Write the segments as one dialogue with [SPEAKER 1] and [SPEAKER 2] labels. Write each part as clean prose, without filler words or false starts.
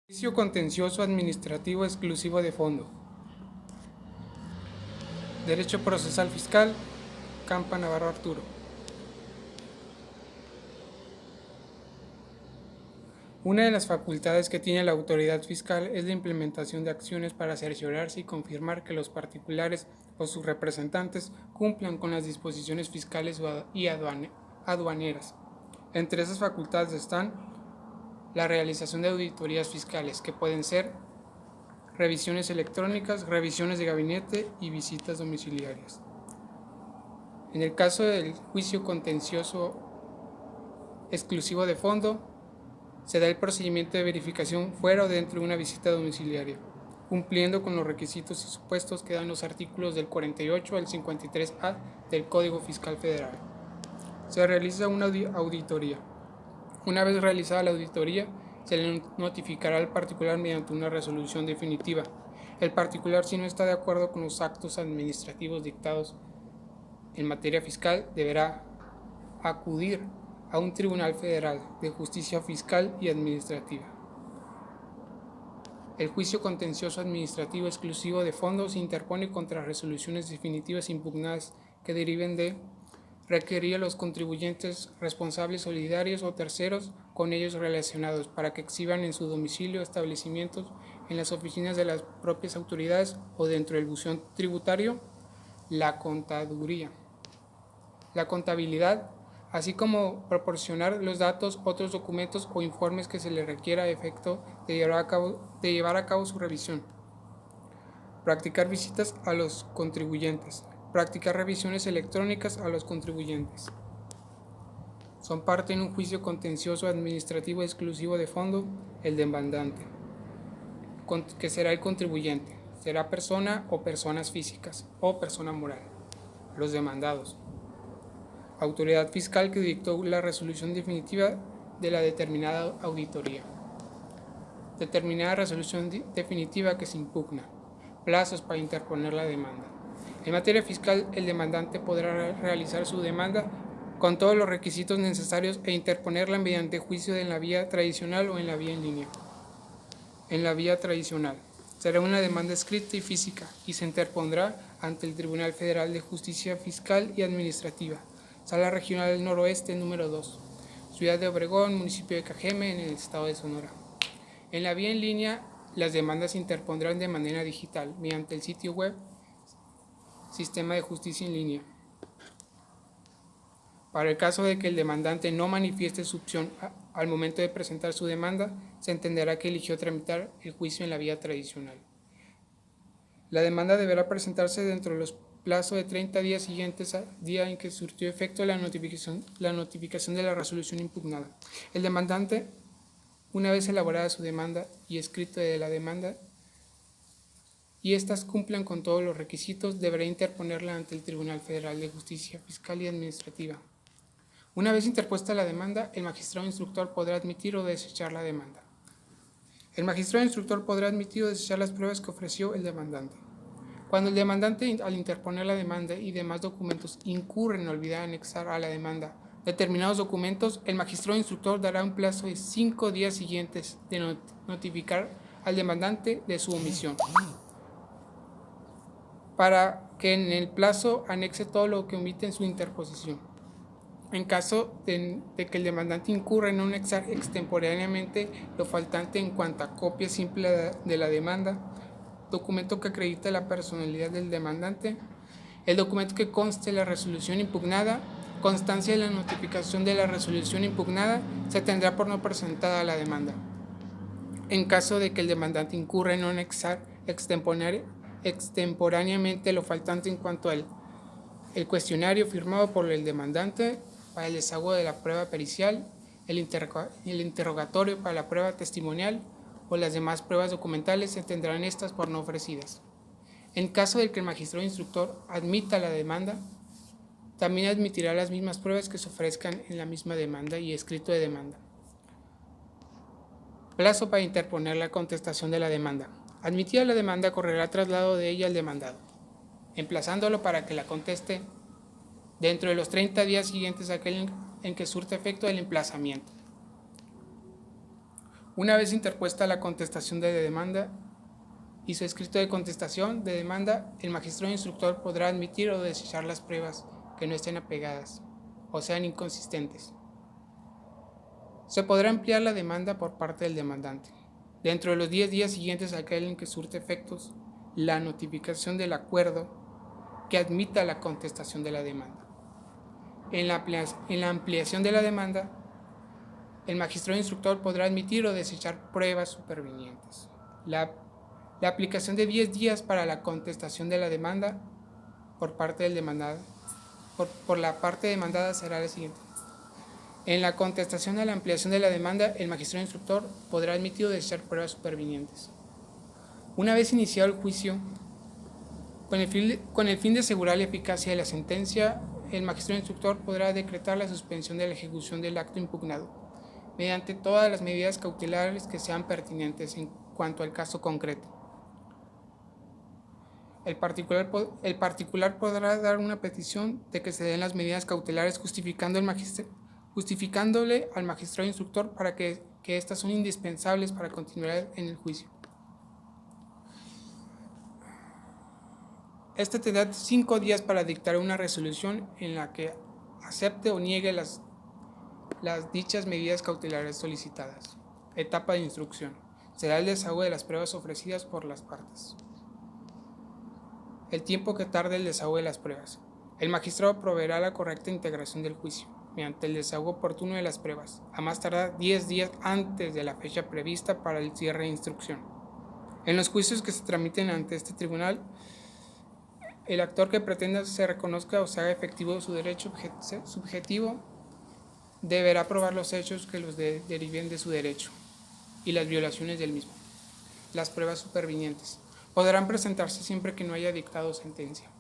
[SPEAKER 1] Juicio contencioso administrativo exclusivo de fondo. Derecho procesal fiscal, Campa Navarro Arturo. Una de las facultades que tiene la autoridad fiscal es la implementación de acciones para cerciorarse y confirmar que los particulares o sus representantes cumplan con las disposiciones fiscales y aduaneras. Entre esas facultades están la realización de auditorías fiscales, que pueden ser revisiones electrónicas, revisiones de gabinete y visitas domiciliarias. En el caso del juicio contencioso exclusivo de fondo, se da el procedimiento de verificación fuera o dentro de una visita domiciliaria, cumpliendo con los requisitos y supuestos que dan los artículos del 48 al 53A del Código Fiscal Federal. Se realiza una auditoría. Una vez realizada la auditoría, se le notificará al particular mediante una resolución definitiva. El particular, si no está de acuerdo con los actos administrativos dictados en materia fiscal, deberá acudir a un tribunal federal de justicia fiscal y administrativa. El juicio contencioso administrativo exclusivo de fondo se interpone contra resoluciones definitivas impugnadas que deriven de requerir a los contribuyentes responsables solidarios o terceros con ellos relacionados para que exhiban en su domicilio, establecimientos, en las oficinas de las propias autoridades o dentro del buzón tributario la contaduría, la contabilidad, así como proporcionar los datos, otros documentos o informes que se le requiera a efecto de llevar a cabo su revisión. Practicar visitas a los contribuyentes. Practicar revisiones electrónicas a los contribuyentes. Son parte en un juicio contencioso administrativo exclusivo de fondo el demandante, que será el contribuyente, será persona o personas físicas o persona moral. Los demandados. Autoridad fiscal que dictó la resolución definitiva de la determinada auditoría. Determinada resolución definitiva que se impugna. Plazos para interponer la demanda. En materia fiscal, el demandante podrá realizar su demanda con todos los requisitos necesarios e interponerla mediante juicio en la vía tradicional o en la vía en línea. En la vía tradicional, será una demanda escrita y física y se interpondrá ante el Tribunal Federal de Justicia Fiscal y Administrativa, Sala Regional del Noroeste número 2, Ciudad de Obregón, municipio de Cajeme, en el estado de Sonora. En la vía en línea, las demandas se interpondrán de manera digital mediante el sitio web Sistema de Justicia en Línea. Para el caso de que el demandante no manifieste su opción al momento de presentar su demanda, se entenderá que eligió tramitar el juicio en la vía tradicional. La demanda deberá presentarse dentro de los plazos de 30 días siguientes al día en que surtió efecto la notificación de la resolución impugnada. El demandante, una vez elaborada su demanda y escrito de la demanda, y éstas cumplan con todos los requisitos, deberá interponerla ante el Tribunal Federal de Justicia Fiscal y Administrativa. Una vez interpuesta la demanda, el magistrado instructor podrá admitir o desechar la demanda. El magistrado instructor podrá admitir o desechar las pruebas que ofreció el demandante. Cuando el demandante, al interponer la demanda y demás documentos, incurre en olvidar anexar a la demanda determinados documentos, el magistrado instructor dará un plazo de 5 días siguientes de notificar al demandante de su omisión, para que en el plazo anexe todo lo que omite en su interposición. En caso de que el demandante incurra en no anexar extemporáneamente lo faltante en cuanto a copia simple de la demanda, documento que acredite la personalidad del demandante, el documento que conste la resolución impugnada, constancia de la notificación de la resolución impugnada, se tendrá por no presentada la demanda. En caso de que el demandante incurra en no anexar extemporáneamente lo faltante en cuanto al cuestionario firmado por el demandante para el desahogo de la prueba pericial, el interrogatorio para la prueba testimonial o las demás pruebas documentales, se tendrán estas por no ofrecidas. En caso de que el magistrado instructor admita la demanda, también admitirá las mismas pruebas que se ofrezcan en la misma demanda y escrito de demanda. Plazo para interponer la contestación de la demanda. Admitida la demanda, correrá traslado de ella al demandado, emplazándolo para que la conteste dentro de los 30 días siguientes a aquel en que surte efecto el emplazamiento. Una vez interpuesta la contestación de demanda y su escrito de contestación de demanda, el magistrado instructor podrá admitir o desechar las pruebas que no estén apegadas o sean inconsistentes. Se podrá ampliar la demanda por parte del demandante. Dentro de los 10 días siguientes a aquel en que surte efectos la notificación del acuerdo que admita la contestación de la demanda. En la ampliación de la demanda, el magistrado instructor podrá admitir o desechar pruebas supervinientes. La aplicación de 10 días para la contestación de la demanda por parte del demandado, por la parte demandada será la siguiente. En la contestación a la ampliación de la demanda, el magistrado instructor podrá admitir o desechar pruebas supervinientes. Una vez iniciado el juicio, con el fin de asegurar la eficacia de la sentencia, el magistrado instructor podrá decretar la suspensión de la ejecución del acto impugnado, mediante todas las medidas cautelares que sean pertinentes en cuanto al caso concreto. El particular podrá dar una petición de que se den las medidas cautelares justificándole al magistrado instructor para que éstas son indispensables para continuar en el juicio. Este tendrá 5 días para dictar una resolución en la que acepte o niegue las dichas medidas cautelares solicitadas. Etapa de instrucción. Será el desahogo de las pruebas ofrecidas por las partes. El tiempo que tarde el desahogo de las pruebas. El magistrado proveerá la correcta integración del juicio mediante el desahogo oportuno de las pruebas, a más tardar 10 días antes de la fecha prevista para el cierre de instrucción. En los juicios que se tramiten ante este tribunal, el actor que pretenda se reconozca o se haga efectivo su derecho subjetivo deberá probar los hechos que los deriven de su derecho y las violaciones del mismo. Las pruebas supervinientes podrán presentarse siempre que no haya dictado sentencia.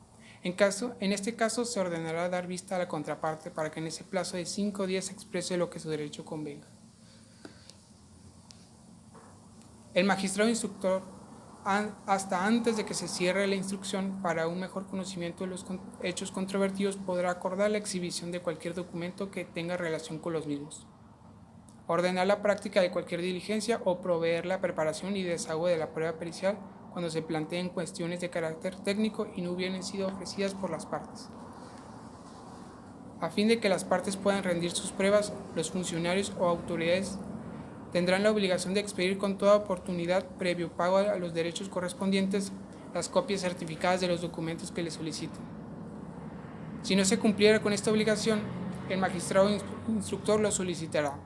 [SPEAKER 1] En este caso, se ordenará dar vista a la contraparte para que en ese plazo de 5 días exprese lo que su derecho convenga. El magistrado instructor, hasta antes de que se cierre la instrucción, para un mejor conocimiento de los hechos controvertidos, podrá acordar la exhibición de cualquier documento que tenga relación con los mismos, ordenar la práctica de cualquier diligencia o proveer la preparación y desahogo de la prueba pericial cuando se planteen cuestiones de carácter técnico y no hubieran sido ofrecidas por las partes. A fin de que las partes puedan rendir sus pruebas, los funcionarios o autoridades tendrán la obligación de expedir con toda oportunidad, previo pago a los derechos correspondientes, las copias certificadas de los documentos que les soliciten. Si no se cumpliera con esta obligación, el magistrado instructor lo solicitará.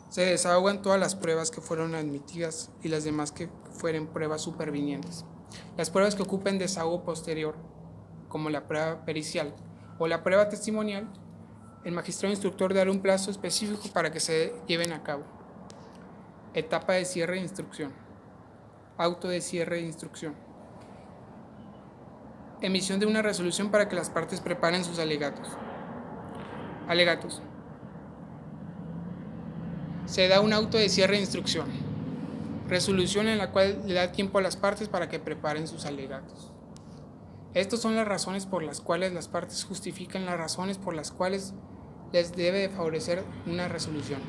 [SPEAKER 1] Se desahogan todas las pruebas que fueron admitidas y las demás que fueren pruebas supervinientes. Las pruebas que ocupen desahogo posterior, como la prueba pericial o la prueba testimonial, el magistrado instructor dará un plazo específico para que se lleven a cabo. Etapa de cierre de instrucción. Auto de cierre de instrucción. Emisión de una resolución para que las partes preparen sus alegatos. Alegatos. Se da un auto de cierre de instrucción. Resolución en la cual le da tiempo a las partes para que preparen sus alegatos. Estas son las razones por las cuales las partes justifican las razones por las cuales les debe favorecer una resolución.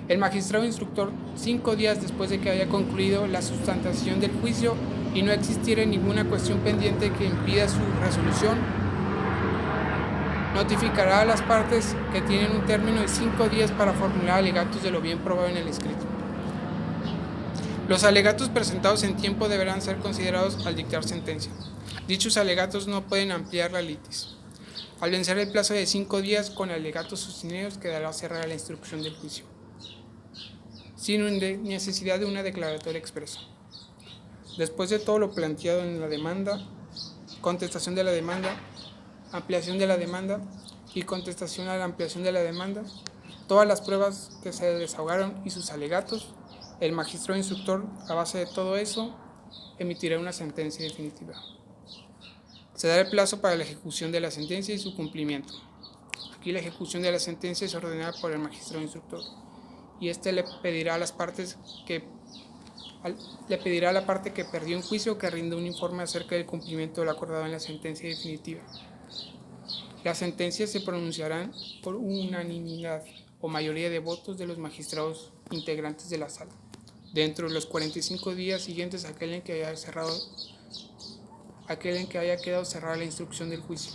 [SPEAKER 1] El magistrado instructor, 5 días después de que haya concluido la sustantación del juicio y no existiera ninguna cuestión pendiente que impida su resolución, notificará a las partes que tienen un término de 5 días para formular alegatos de lo bien probado en el escrito. Los alegatos presentados en tiempo deberán ser considerados al dictar sentencia. Dichos alegatos no pueden ampliar la litis. Al vencer el plazo de 5 días con alegatos sostenidos, quedará cerrada la instrucción del juicio, sin necesidad de una declaratoria expresa. Después de todo lo planteado en la demanda, contestación de la demanda, ampliación de la demanda y contestación a la ampliación de la demanda, todas las pruebas que se desahogaron y sus alegatos, el magistrado instructor, a base de todo eso, emitirá una sentencia definitiva. Se dará el plazo para la ejecución de la sentencia y su cumplimiento. Aquí la ejecución de la sentencia es ordenada por el magistrado instructor y le pedirá a la parte que perdió un juicio que rinda un informe acerca del cumplimiento de lo acordado en la sentencia definitiva. Las sentencias se pronunciarán por unanimidad o mayoría de votos de los magistrados integrantes de la sala, dentro de los 45 días siguientes a aquel en que haya quedado cerrada la instrucción del juicio.